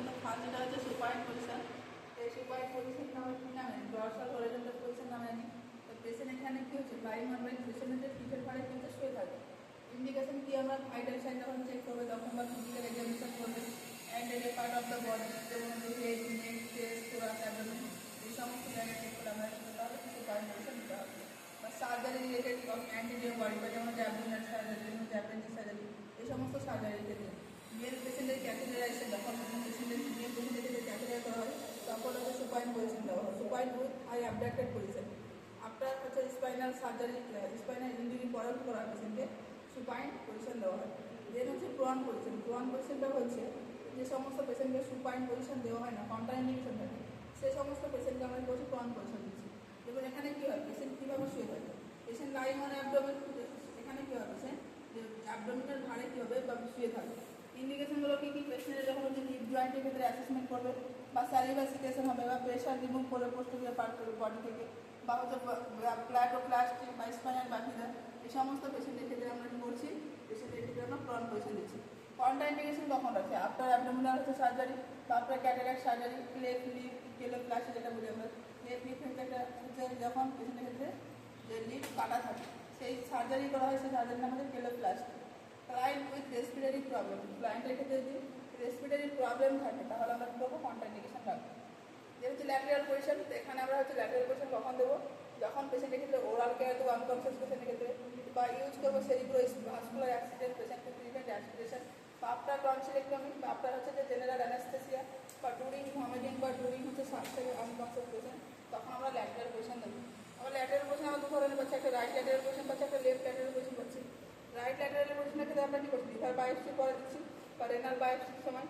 তো ফার্স্ট যেটা হচ্ছে সুপাইন পজিশন। এই সুপাইন পজিশন নামে কি নামে ডরসাল হরিজন্টাল পজিশন নামে জানি। তো পেশেন্ট এখানে কি হচ্ছে লাইন নর্মাল পেশেন্টের পিঠের ভারে কিন্তু শুয়ে থাকে। ইন্ডিকেশন কি আমরা ভাইটাল সাইন যখন চেক করবে তখন বা ফিজিক্যাল এক্সামিনেশন করবে and any part of the body যেমন হেড নেক চেস্ট থোরাস অ্যাবডোমেন এই সমস্ত জায়গায় চেক করে আমরা তাহলে সুপাইন পজিশন দিতে হবে। বা সার্জারি রিলেটেড অ্যান্টিরিয়র বডি বা যেমন অ্যাবডোমিনাল সার্জারি যেমন অ্যাপেন্ডিক্স সার্জারি এই সমস্ত সার্জারির ক্ষেত্রে মেল পেশেন্টের ক্যাথেটারাইজেশন যখন পেশেন্টের মেল পেশেন্টের ক্ষেত্রে ক্যাথেটার করা হয় তখন হচ্ছে সুপাইন পজিশন দেওয়া হয়। Supine with high abducted position. আপনার হচ্ছে স্পাইনাল সার্জারি স্পাইনাল ইঞ্জুরি করার করা পেশেন্টকে সুপাইন পজিশন দেওয়া হয়। দেন হচ্ছে প্রন পজিশন। প্রন পজিশনটা হচ্ছে যে সমস্ত পেশেন্টকে সুপাইন পজিশন দেওয়া হয় না কন্ট্রাইন্ডিকেশন থাকে সেই সমস্ত পেশেন্টকে আমরা বলছি প্রন পজিশন দিচ্ছি। এবং এখানে কী হয় পেশেন্ট কীভাবে শুয়ে থাকে পেশেন্ট লাইং অন অ্যাবডোমেন। এখানে কী হবে পেশেন্ট যে অ্যাবডোমিনাল ভারে কী হবে বা শুয়ে থাকে। ইন্ডিকেশনগুলো কী কী পেশেন্টের যখন হচ্ছে হিপ জয়েন্টের ক্ষেত্রে অ্যাসেসমেন্ট করবে বা স্যালিভাসিকেশন হবে বা প্রেশার রিমুভ করবে পোস্টেরিয়র পার্ট করবে বডি থেকে বা হচ্ছে প্ল্যাটোপ্লাস্টি বা স্পাইনাল বাকিরা এই সমস্ত পেশেন্টের ক্ষেত্রে আমরা কী করছি পেশেন্টের ক্ষেত্রে আমরা প্রন পজিশন দিচ্ছি। কন্ট্রাইন্ডিকেশন কখন আছে আপনার অ্যাবডোমিনাল হচ্ছে সার্জারি বা আপনার ক্যাটারাক্ট সার্জারি ক্লেফট লিপ কেলোপ্লাস্টি যেটা বলি আমরা ক্লেফট লিপ হচ্ছে একটা হচ্ছে যখন পেশেন্টের ক্ষেত্রে যে লিপ কাটা থাকে সেই সার্জারি করা হয় সেই সার্জারির নাম হচ্ছে কেলোপ্লাস্টি। ক্লায়েন্ট উইথ রেসপিরেটরি প্রবলেম ক্লায়েন্টের ক্ষেত্রে যদি রেসপিরেটরি প্রবলেম থাকে তাহলে আমরা কী করবো কন্ট্রাইন্ডিকেশন রাখবো। যে হচ্ছে ল্যাটেরাল পজিশন তো এখানে আমরা হচ্ছে ল্যাটেরাল পজিশন কখন দেবো যখন পেশেন্টের ক্ষেত্রে ওরাল কেয়ার দেবো আনকনসিয়াস পেশেন্টের ক্ষেত্রে বা ইউজ করবো সেরিব্রো ভাস্কুলার অ্যাক্সিডেন্ট পেশেন্টকে প্রিভেন্ট অ্যাসপিরেশন বা আপনার টনসিলেক্টমি বা আপনার হচ্ছে যে জেনারেল অ্যানাস্থেসিয়া বা ডুরিং ভমিটিং বা ডুরিং হচ্ছে শ্বাস থেকে আনকনসিয়াস পেশেন্ট তখন আমরা ল্যাটেরাল পজিশন দেবো। আমরা ল্যাটেরাল পজিশন আমরা দু ধরনের পাচ্ছি একটা রাইট ল্যাটেরাল পজিশন পাচ্ছি একটা লেফট ল্যাটেরাল পজিশন পাচ্ছি। রাইট ল্যাটেরাল পজিশনের ক্ষেত্রে আমরা কী করছি লিভার বায়োপসি করে দিচ্ছি বা রেনাল বায়োপসির সময়।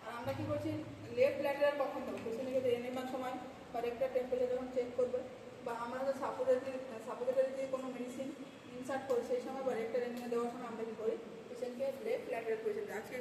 আর আমরা কী করছি লেফট ল্যাটেরাল কখন দেবো পেশেন্টের ক্ষেত্রে এনিমার সময় বা রেক্টার টেম্পারেচার যখন চেক করবে বা আমরা হচ্ছে সাপোজিটরি দিয়ে কোনো মেডিসিন ইনসার্ট করি সেই সময় বা রেক্টার এনিমা দেওয়ার সময় আমরা কী করি পেশেন্টকে লেফট ল্যাটেরাল পজিশন আজকে